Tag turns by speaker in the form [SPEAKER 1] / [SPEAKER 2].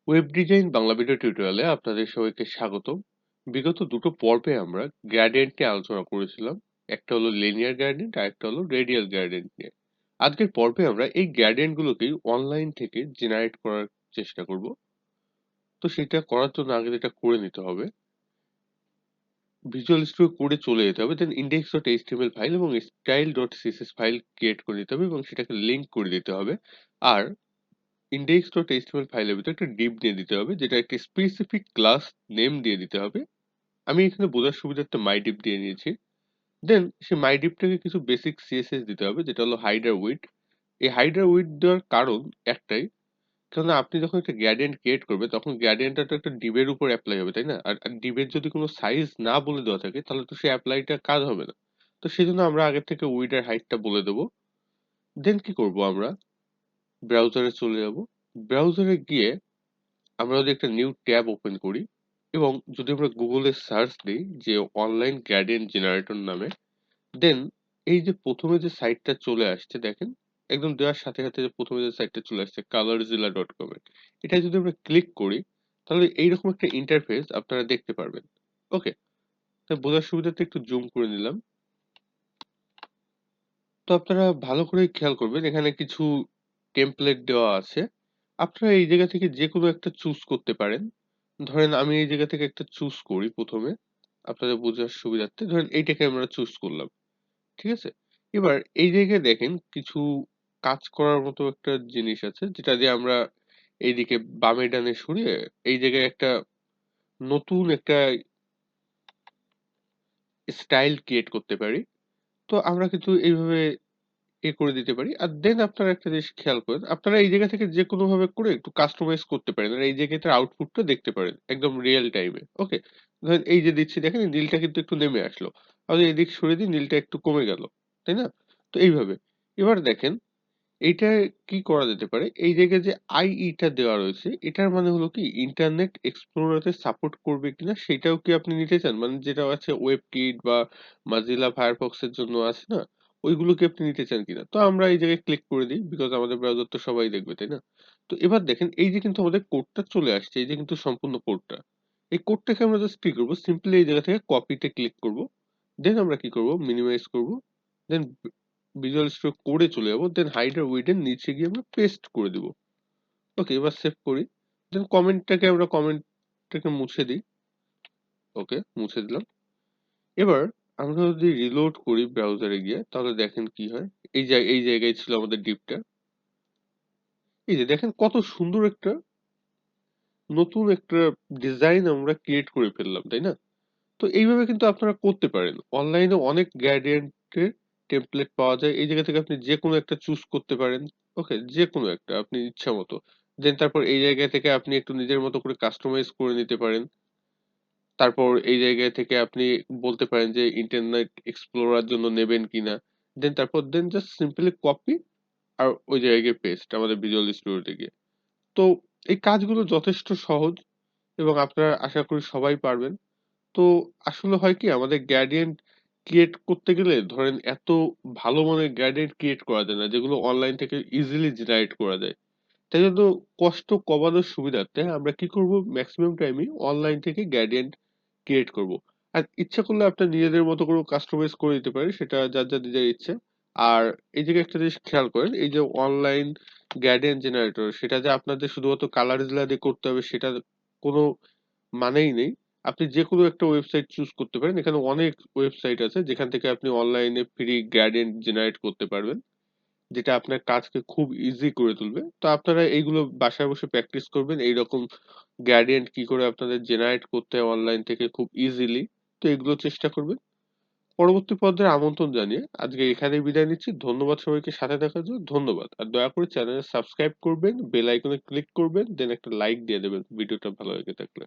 [SPEAKER 1] Web design Bangla video টিউটোরিয়ালে আপনাদের সবাইকে স্বাগতম। বিগত দুটো পর্বে আমরা গ্রেডিয়েন্ট নিয়ে আলোচনা করেছিলাম। একটা হলো লিনিয়ার গ্রেডিয়েন্ট আর একটা হলো রেডিয়াল গ্রেডিয়েন্ট নিয়ে। আজকের পর্বে আমরা এই গ্রেডিয়েন্ট গুলোকেই অনলাইন থেকে জেনারেট করার চেষ্টা করব। তো সেটা করার জন্য আগে যেটা করে নিতে হবে, ভিজুয়াল স্টুডিও কোডে চলে যেতে হবে, দেন index.html ফাইল এবং style.css ফাইল ক্রিয়েট করে নিতে হবে এবং সেটাকে লিংক করে দিতে হবে। আর index.html ফাইলের ভিতরে একটা ডিভ দিয়ে দিতে হবে, যেটা একটা স্পেসিফিক ক্লাস নেম দিয়ে দিতে হবে। আমি এখানে বোঝার সুবিধার্থে মাইডিপ দিয়ে নিয়েছি। দেন সেই মাইডিপটাকে কিছু বেসিক সিএসএস দিতে হবে, যেটা হলো হাইড আর উইডথ। এই হাইড আর উইডথ দেওয়ার কারণ একটাই, কারণ আপনি যখন একটা গ্রেডিয়েন্ট ক্রিয়েট করবে তখন গ্রেডিয়েন্টটা তো একটা ডিভের উপর অ্যাপ্লাই হবে, তাই না? আর ডিভের যদি কোনো সাইজ না বলে দেওয়া থাকে তাহলে তো সেই অ্যাপ্লাইটা কাজ হবে না। তো সেই জন্য আমরা আগে থেকে উইড আর হাইটটা বলে দেবো। দেন কি করব, আমরা ব্রাউজারে চলে যাব। ব্রাউজারে গিয়ে আমরা যদি একটা নিউ ট্যাব ওপেন করি এবং যদি আমরা গুগলে সার্চ দিই যে অনলাইন গ্রেডিয়েন্ট জেনারেটর নামে, দেন এই যে প্রথমে যে সাইটটা চলে আসছে দেখেন, একদম দেওয়ার সাথে সাথে যে প্রথমে যে সাইটটা চলে আসছে colorzilla.com এর, এটা যদি আমরা ক্লিক করি তাহলে এইরকম একটা ইন্টারফেস আপনারা দেখতে পারবেন। ওকে, তো বোঝার সুবিধাতে একটু জুম করে নিলাম। তো আপনারা ভালো করে খেয়াল করবেন, এখানে কিছু টেমপ্লেট দেওয়া আছে। আপনারা এই জায়গা থেকে যে কোনো একটা চুজ করতে পারেন। ধরেন আমি এই জায়গা থেকে একটা চুজ করি প্রথমে, আপনাদের বোঝার সুবিধার্থে ধরেন এইটাকে আমরা চুজ করলাম। ঠিক আছে? এবার এই জায়গায় দেখেন কিছু কাজ করার মতো একটা জিনিস আছে, যেটা দিয়ে আমরা এইদিকে বামে ডানে সরিয়ে এই জায়গায় একটা নতুন একটা স্টাইল ক্রিয়েট করতে পারি। তো আমরা কিন্তু এইভাবে করে দিতে পারি। আর দেন আপনারা একটা জিনিস খেয়াল করেন, আপনারা এই জায়গা থেকে যেকোনো ভাবে করে একটু কাস্টমাইজ করতে পারেন। আর এই জায়গাটার আউটপুটটা দেখতে পারেন একদম রিয়েল টাইমে। ওকে? ধরেন এই যে দিচ্ছি দেখেন নীলটা কিন্তু একটু নেমে আসলো। আবার এদিক সরিয়ে দিই নীলটা একটু কমে গেল। তাই না? তো এইভাবে। এবার দেখেন এইটা কি করা যেতে পারে? এই জায়গায় যে IE টা দেওয়া রয়েছে, এটার মানে হলো কি ইন্টারনেট এক্সপ্লোরার সাপোর্ট করবে কিনা সেটাও কি আপনি নিতে চান? মানে যেটা আছে ওয়েবকিট বা Mozilla Firefox এর জন্য আছে না? ওইগুলো কি আপনি নিতে চান কিনা? তো আমরা এই জায়গায় ক্লিক করে দিই, বিকজ আমাদের ব্রাউজার তো সবাই দেখবে, তাই না? তো এবার দেখেন এই যে কিন্তু আমাদের কোডটা চলে আসছে, এই যে কিন্তু সম্পূর্ণ কোডটা। এই কোডটাকে আমরা জাস্ট কি করব? সিম্পলি এই জায়গা থেকে কপিতে ক্লিক করব। দেন আমরা কি করব? মিনিমাইজ করব। দেন ভিজুয়াল স্টুডিও কোডে চলে যাবো, দেন হাইড আর উইড এর নিচে গিয়ে আমরা পেস্ট করে দিব। ওকে, এবার সেভ করি। দেন কমেন্টটাকে মুছে দিই। ওকে, মুছে দিলাম। এবার আমরা যদি রিলোড করি ব্রাউজারে গিয়ে তাহলে দেখেন কি হয়। এই জায়গায় ছিল আমাদের ডিপটা। এই যে দেখেন কত সুন্দর একটা নতুন একটা ডিজাইন আমরা ক্রিয়েট করে ফেললাম, তাই না? তো এইভাবে কিন্তু আপনারা করতে পারেন। অনলাইনে অনেক গ্রেডিয়েন্টের টেমপ্লেট পাওয়া যায়। এই জায়গা থেকে আপনি যেকোনো একটা চুজ করতে পারেন। ওকে? যেকোনো একটা আপনি ইচ্ছা মতো। দেন তারপর এই জায়গা থেকে আপনি একটু নিজের মতো করে কাস্টমাইজ করে নিতে পারেন। তারপর এই জায়গা থেকে আপনি বলতে পারেন যে ইন্টারনেট এক্সপ্লোরার জন্য নেবেন কিনা। দেন জাস্ট সিম্পলি কপি আর ওই জায়গায় পেস্ট আমাদের ভিজুয়াল স্টুডিওতে গিয়ে। তো এই কাজগুলো যথেষ্ট সহজ এবং আপনারা আশা করি সবাই পারবেন। তো আসলে হয় কি আমাদের গ্রেডিয়েন্ট ক্রিয়েট করতে গেলে ধরেন এত ভালো মানের গ্রেডিয়েন্ট ক্রিয়েট করা যায় না, যেগুলো অনলাইন থেকে ইজিলি জেনারেট করা যায়। তাই জন্য কষ্ট কমানোর সুবিধার্থে আমরা কি করব, ম্যাক্সিমাম টাইমই অনলাইন থেকে গ্রেডিয়েন্ট ক্রিয়েট করব। আর ইচ্ছা করলে আপনার নিজেদের মতো করে কাস্টমাইজ করে দিতে পারেন, সেটা যার যার নিজের ইচ্ছে। আর এই যে একটা জিনিস খেয়াল করেন, এই যে অনলাইন গ্রেডিয়েন্ট জেনারেটর, সেটা যে আপনাদের শুধুমাত্র কালারজিলা দিয়ে করতে হবে সেটা কোনো মানেই নেই। আপনি যেকোনো একটা ওয়েবসাইট চুজ করতে পারেন। এখানে অনেক ওয়েবসাইট আছে যেখান থেকে আপনি অনলাইনে ফ্রি গ্রেডিয়েন্ট জেনারেট করতে পারবেন, যেটা আপনার কাজকে খুব ইজি করে তুলবে। তো আপনারা এইগুলো বাসায় বসে প্র্যাকটিস করবেন, এইরকম গ্রেডিয়েন্ট কি করে আপনাদের জেনারেট করতে হয় অনলাইন থেকে খুব ইজিলি। তো এগুলো চেষ্টা করবেন। পরবর্তী পর্যায়ে আমন্ত্রণ জানিয়ে আজকে এখানেই বিদায় নিচ্ছি। ধন্যবাদ সবাইকে সাথে থাকার জন্য। ধন্যবাদ। আর দয়া করে চ্যানেলে সাবস্ক্রাইব করবেন, বেল আইকনে ক্লিক করবেন, দেন একটা লাইক দিয়ে দেবেন ভিডিওটা ভালো লেগে থাকলে।